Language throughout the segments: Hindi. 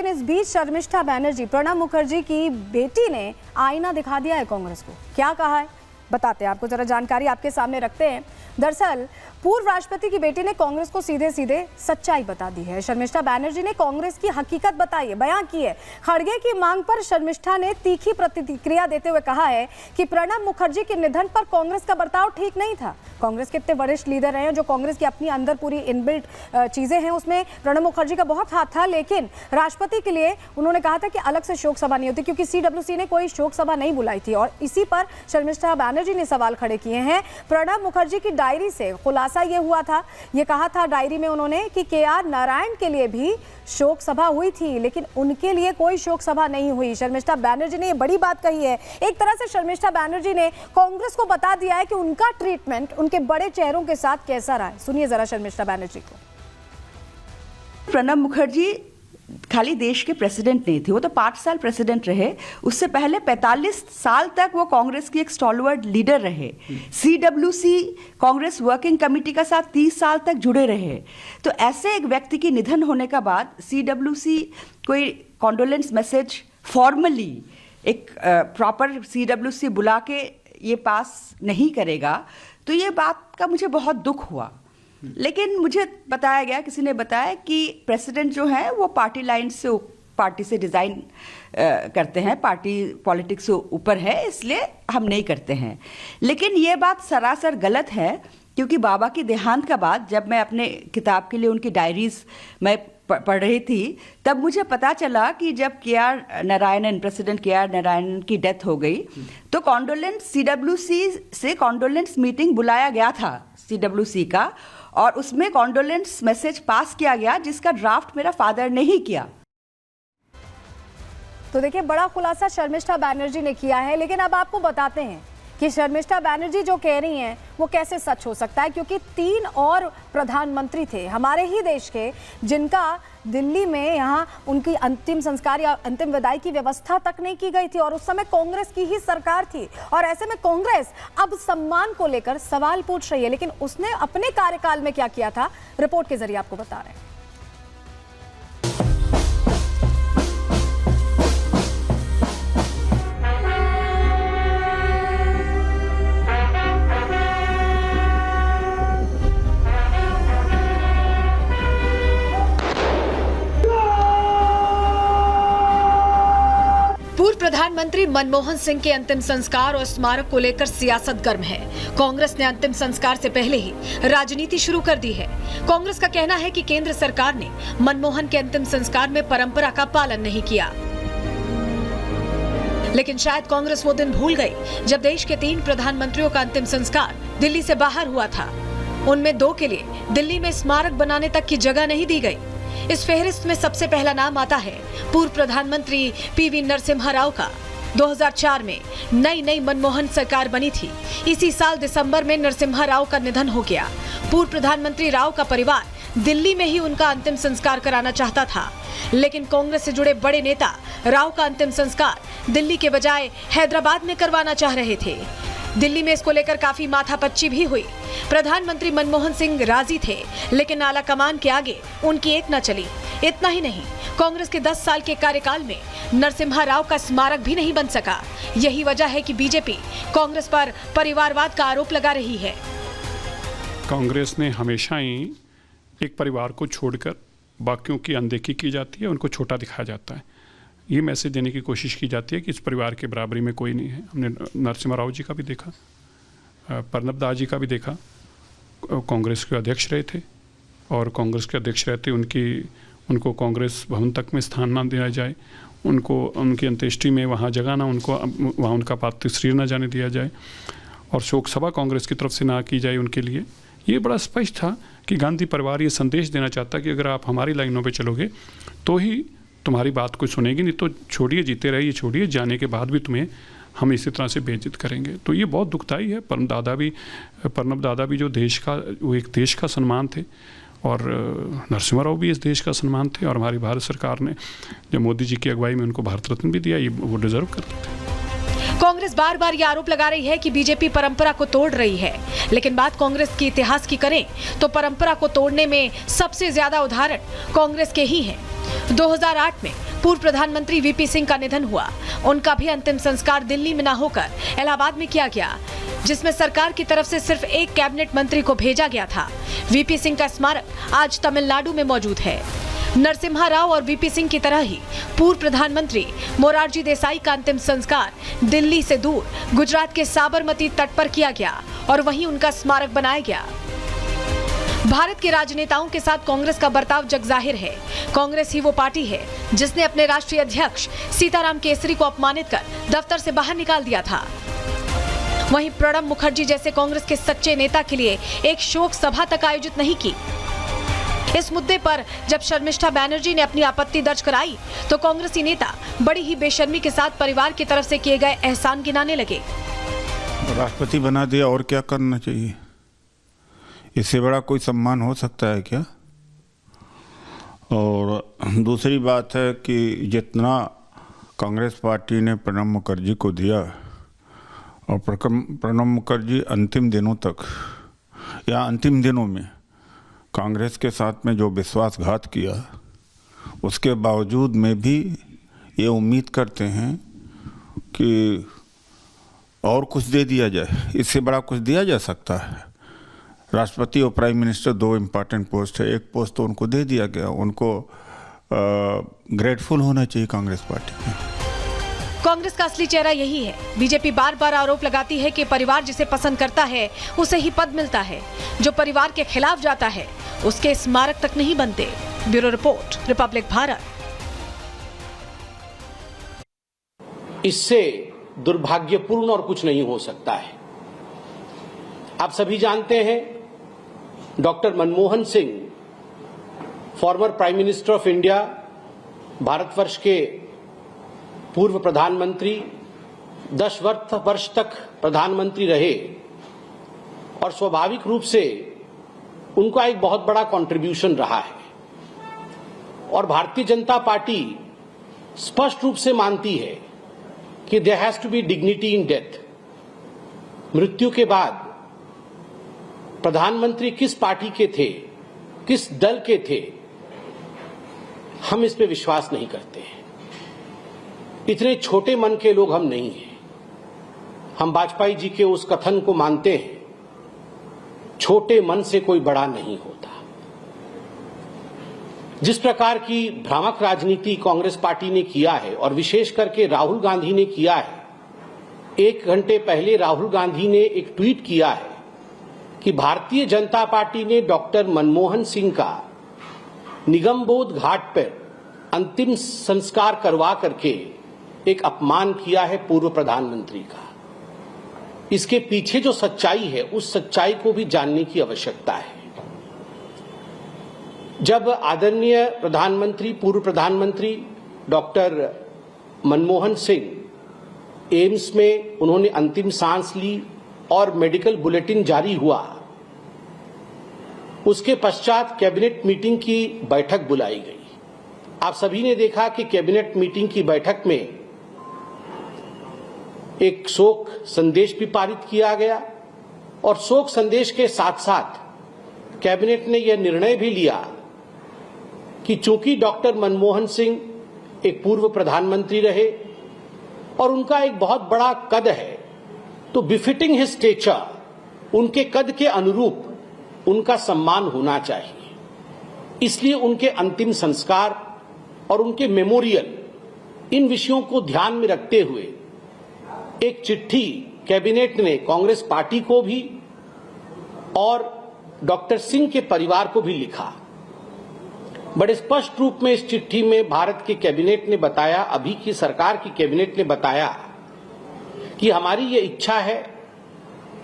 लेकिन इस बीच शर्मिष्ठा बैनर्जी, प्रणब मुखर्जी की बेटी, ने आईना दिखा दिया है कांग्रेस को। क्या कहा है बताते हैं आपको, जरा जानकारी आपके सामने रखते हैं। दरअसल पूर्व राष्ट्रपति की बेटी ने कांग्रेस को सीधे सीधे सच्चाई बता दी है। शर्मिष्ठा बैनर्जी ने कांग्रेस की हकीकत बताई है, बयां की है। खड़गे की मांग पर शर्मिष्ठा ने तीखी प्रतिक्रिया देते हुए कहा है कि प्रणब मुखर्जी के निधन पर कांग्रेस का बर्ताव ठीक नहीं था। कांग्रेस के इतने वरिष्ठ लीडर रहे हैं, जो कांग्रेस की अपनी अंदर पूरी इनबिल्ट चीजें हैं, उसमें प्रणब मुखर्जी का बहुत हाथ था। लेकिन राष्ट्रपति के लिए उन्होंने कहा था कि अलग से शोक सभा नहीं होती, क्योंकि CWC ने कोई शोक सभा नहीं बुलाई थी। और इसी पर शर्मिष्ठा बैनर्जी ने सवाल खड़े किए हैं। प्रणब मुखर्जी की डायरी से खुलासा ये हुआ था, ये कहा था डायरी में उन्होंने कि KR नारायण के लिए भी शोक सभा हुई थी, लेकिन उनके लिए कोई शोक सभा नहीं हुई। शर्मिष्ठा बैनर्जी ने ये बड़ी बात कही है। एक तरह से शर्मिष्ठा बैनर्जी ने कांग्रेस को बता दिया है कि उनका ट्रीटमेंट उनके बड़े चेहरों के साथ कैसा रहा है। सुनिए जरा शर्मिष्ठा बैनर्जी को। प्रणब मुखर्जी खाली देश के प्रेसिडेंट नहीं थे, वो तो 5 साल प्रेसिडेंट रहे। उससे पहले 45 साल तक वो कांग्रेस की एक स्टॉलवर्ड लीडर रहे। CWC कांग्रेस वर्किंग कमेटी का साथ 30 साल तक जुड़े रहे। तो ऐसे एक व्यक्ति की निधन होने का बाद CWC कोई कॉन्डोलेंस मैसेज फॉर्मली एक प्रॉपर CWC बुला के ये पास नहीं करेगा, तो ये बात का मुझे बहुत दुख हुआ। लेकिन मुझे बताया गया, किसी ने बताया कि प्रेसिडेंट जो है वो पार्टी लाइन से, पार्टी से डिज़ाइन करते हैं, पार्टी पॉलिटिक्स से ऊपर है, इसलिए हम नहीं करते हैं। लेकिन ये बात सरासर गलत है, क्योंकि बाबा की देहांत का बाद जब मैं अपने किताब के लिए उनकी डायरीज मैं पढ़ रही थी, तब मुझे पता चला कि जब KR Narayanan, president KR Narayanan की डेथ हो गई, तो कॉन्डोलेंस CWC से कॉन्डोलेंस मीटिंग बुलाया गया था CWC का, और उसमें कॉन्डोलेंस मैसेज पास किया गया, जिसका ड्राफ्ट मेरा फादर ने ही किया। तो देखिए, बड़ा खुलासा शर्मिष्ठा बैनर्जी ने किया है। लेकिन अब आपको बताते हैं कि शर्मिष्ठा बैनर्जी जो कह रही हैं वो कैसे सच हो सकता है, क्योंकि 3 और प्रधानमंत्री थे हमारे ही देश के, जिनका दिल्ली में यहाँ उनकी अंतिम संस्कार या अंतिम विदाई की व्यवस्था तक नहीं की गई थी, और उस समय कांग्रेस की ही सरकार थी। और ऐसे में कांग्रेस अब सम्मान को लेकर सवाल पूछ रही है। लेकिन उसने अपने कार्यकाल में क्या किया था, रिपोर्ट के जरिए आपको बता रहे हैं। पूर्व प्रधानमंत्री मनमोहन सिंह के अंतिम संस्कार और स्मारक को लेकर सियासत गर्म है। कांग्रेस ने अंतिम संस्कार से पहले ही राजनीति शुरू कर दी है। कांग्रेस का कहना है कि केंद्र सरकार ने मनमोहन के अंतिम संस्कार में परंपरा का पालन नहीं किया। लेकिन शायद कांग्रेस वो दिन भूल गई जब देश के 3 प्रधानमंत्रियों का अंतिम संस्कार दिल्ली से बाहर हुआ था। उनमें 2 के लिए दिल्ली में स्मारक बनाने तक की जगह नहीं दी गई। इस फेहरिस्त में सबसे पहला नाम आता है पूर्व प्रधानमंत्री PV नरसिम्हा राव का। 2004 में नई मनमोहन सरकार बनी थी। इसी साल दिसंबर में नरसिम्हा राव का निधन हो गया। पूर्व प्रधानमंत्री राव का परिवार दिल्ली में ही उनका अंतिम संस्कार कराना चाहता था, लेकिन कांग्रेस से जुड़े बड़े नेता राव का अंतिम संस्कार दिल्ली के बजाय हैदराबाद में करवाना चाह रहे थे। दिल्ली में इसको लेकर काफी माथापच्ची भी हुई। प्रधानमंत्री मनमोहन सिंह राजी थे, लेकिन आला कमान के आगे उनकी एक न चली। इतना ही नहीं, कांग्रेस के 10 साल के कार्यकाल में नरसिम्हा राव का स्मारक भी नहीं बन सका। यही वजह है कि बीजेपी कांग्रेस पर परिवारवाद का आरोप लगा रही है। कांग्रेस ने हमेशा ही एक परिवार को छोड़कर बाकियों की अनदेखी की जाती है, उनको छोटा दिखाया जाता है। ये मैसेज देने की कोशिश की जाती है कि इस परिवार के बराबरी में कोई नहीं है। हमने नरसिम्हा राव जी का भी देखा, प्रणब दा जी का भी देखा। कांग्रेस के अध्यक्ष रहे थे, और कांग्रेस के अध्यक्ष रहते उनको कांग्रेस भवन तक में स्थान ना दिया जाए, उनको उनकी अंत्येष्टि में वहाँ जगह ना, उनको वहाँ उनका पार्थिव शरीर ना जाने दिया जाए, और शोक सभा कांग्रेस की तरफ से ना की जाए उनके लिए। ये बड़ा स्पष्ट था कि गांधी परिवार ये संदेश देना चाहता कि अगर आप हमारी लाइनों पे चलोगे तो ही तुम्हारी बात कोई सुनेगी, नहीं तो छोड़िए, जीते रहिए, छोड़िए, जाने के बाद भी तुम्हें हम इसी तरह से बेइज्जत करेंगे। तो ये बहुत दुखदाई है। प्रणब दादा भी जो देश का, वो एक देश का सम्मान थे, और नरसिम्हा राव भी इस देश का सम्मान थे, और हमारी भारत सरकार ने जब मोदी जी की अगुवाई में उनको भारत रत्न भी दिया, ये वो डिजर्व करते थे। कांग्रेस बार बार ये आरोप लगा रही है कि बीजेपी परंपरा को तोड़ रही है, लेकिन बात कांग्रेस के इतिहास की करें तो परंपरा को तोड़ने में सबसे ज्यादा उदाहरण कांग्रेस के ही हैं। 2008 में पूर्व प्रधानमंत्री वीपी सिंह का निधन हुआ। उनका भी अंतिम संस्कार दिल्ली में न होकर इलाहाबाद में किया गया, जिसमें सरकार की तरफ से सिर्फ एक कैबिनेट मंत्री को भेजा गया था। वीपी सिंह का स्मारक आज तमिलनाडु में मौजूद है। नरसिम्हा राव और वीपी सिंह की तरह ही पूर्व प्रधानमंत्री मोरारजी देसाई का अंतिम संस्कार दिल्ली से दूर गुजरात के साबरमती तट पर किया गया और वहीं उनका स्मारक बनाया गया। भारत के राजनेताओं के साथ कांग्रेस का बर्ताव जगजाहिर है। कांग्रेस ही वो पार्टी है जिसने अपने राष्ट्रीय अध्यक्ष सीताराम केसरी को अपमानित कर दफ्तर से बाहर निकाल दिया था। वहीं प्रणब मुखर्जी जैसे कांग्रेस के सच्चे नेता के लिए एक शोक सभा तक आयोजित नहीं की। इस मुद्दे पर जब शर्मिष्ठा बैनर्जी ने अपनी आपत्ति दर्ज कराई तो कांग्रेसी नेता बड़ी ही बेशर्मी के साथ परिवार की तरफ से किए गए एहसान गिनाने लगे। राष्ट्रपति बना दिया, और क्या करना चाहिए? इससे बड़ा कोई सम्मान हो सकता है क्या? और दूसरी बात है कि जितना कांग्रेस पार्टी ने प्रणब मुखर्जी को दिया, और प्रणब मुखर्जी अंतिम दिनों तक या अंतिम दिनों में कांग्रेस के साथ में जो विश्वासघात किया, उसके बावजूद में भी ये उम्मीद करते हैं कि और कुछ दे दिया जाए। इससे बड़ा कुछ दिया जा सकता है? राष्ट्रपति और प्राइम मिनिस्टर दो इम्पॉर्टेंट पोस्ट है, एक पोस्ट तो उनको दे दिया गया। उनको ग्रेटफुल होना चाहिए कांग्रेस पार्टी में। कांग्रेस का असली चेहरा यही है। बीजेपी बार बार आरोप लगाती है कि परिवार जिसे पसंद करता है उसे ही पद मिलता है, जो परिवार के खिलाफ जाता है उसके स्मारक तक नहीं बनते। Bureau report, Republic Bharat. इससे दुर्भाग्यपूर्ण और कुछ नहीं हो सकता है। आप सभी जानते हैं, doctor Manmohan Singh, former prime minister of India, Bharatvarsh के पूर्व प्रधानमंत्री, 10 वर्ष तक प्रधानमंत्री रहे और स्वाभाविक रूप से उनका एक बहुत बड़ा कंट्रीब्यूशन रहा है। और भारतीय जनता पार्टी स्पष्ट रूप से मानती है कि there has to be dignity in death. मृत्यु के बाद प्रधानमंत्री किस पार्टी के थे, किस दल के थे, हम इस पे विश्वास नहीं करते हैं। इतने छोटे मन के लोग हम नहीं हैं। हम वाजपेयी जी के उस कथन को मानते हैं, छोटे मन से कोई बड़ा नहीं होता। जिस प्रकार की भ्रामक राजनीति कांग्रेस पार्टी ने किया है और विशेष करके राहुल गांधी ने किया है, 1 घंटे पहले राहुल गांधी ने एक ट्वीट किया है कि भारतीय जनता पार्टी ने डॉक्टर मनमोहन सिंह का निगमबोध घाट पर अंतिम संस्कार करवा करके एक अपमान किया है पूर्व प्रधानमंत्री का। इसके पीछे जो सच्चाई है, उस सच्चाई को भी जानने की आवश्यकता है। जब आदरणीय प्रधानमंत्री, पूर्व प्रधानमंत्री डॉक्टर मनमोहन सिंह एम्स में उन्होंने अंतिम सांस ली और मेडिकल बुलेटिन जारी हुआ, उसके पश्चात कैबिनेट मीटिंग की बैठक बुलाई गई। आप सभी ने देखा कि कैबिनेट मीटिंग की बैठक में एक शोक संदेश भी पारित किया गया और शोक संदेश के साथ साथ कैबिनेट ने यह निर्णय भी लिया कि चूंकि डॉक्टर मनमोहन सिंह एक पूर्व प्रधानमंत्री रहे और उनका एक बहुत बड़ा कद है, तो बिफिटिंग हिज स्टेचर, उनके कद के अनुरूप उनका सम्मान होना चाहिए। इसलिए उनके अंतिम संस्कार और उनके मेमोरियल, इन विषयों को ध्यान में रखते हुए एक चिट्ठी कैबिनेट ने कांग्रेस पार्टी को भी और डॉक्टर सिंह के परिवार को भी लिखा। बड़े स्पष्ट रूप में इस चिट्ठी में भारत के कैबिनेट ने बताया, अभी की सरकार की कैबिनेट ने बताया कि हमारी ये इच्छा है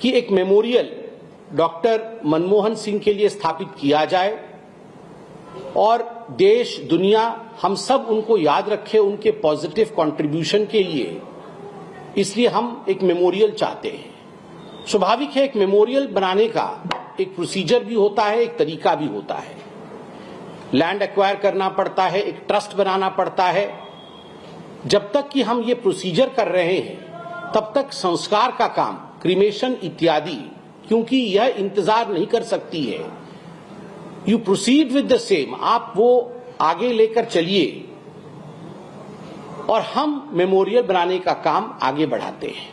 कि एक मेमोरियल डॉक्टर मनमोहन सिंह के लिए स्थापित किया जाए और देश, दुनिया, हम सब उनको याद रखें उनके पॉजिटिव कंट्रीब्यूशन के लिए। इसलिए हम एक मेमोरियल चाहते हैं। स्वाभाविक है, एक मेमोरियल बनाने का एक प्रोसीजर भी होता है, एक तरीका भी होता है। लैंड एक्वायर करना पड़ता है, एक ट्रस्ट बनाना पड़ता है। जब तक कि हम ये प्रोसीजर कर रहे हैं, तब तक संस्कार का काम, क्रीमेशन इत्यादि, क्योंकि यह इंतजार नहीं कर सकती है। You proceed with the same, आप वो आगे लेकर चलिए और हम मेमोरियल बनाने का काम आगे बढ़ाते हैं।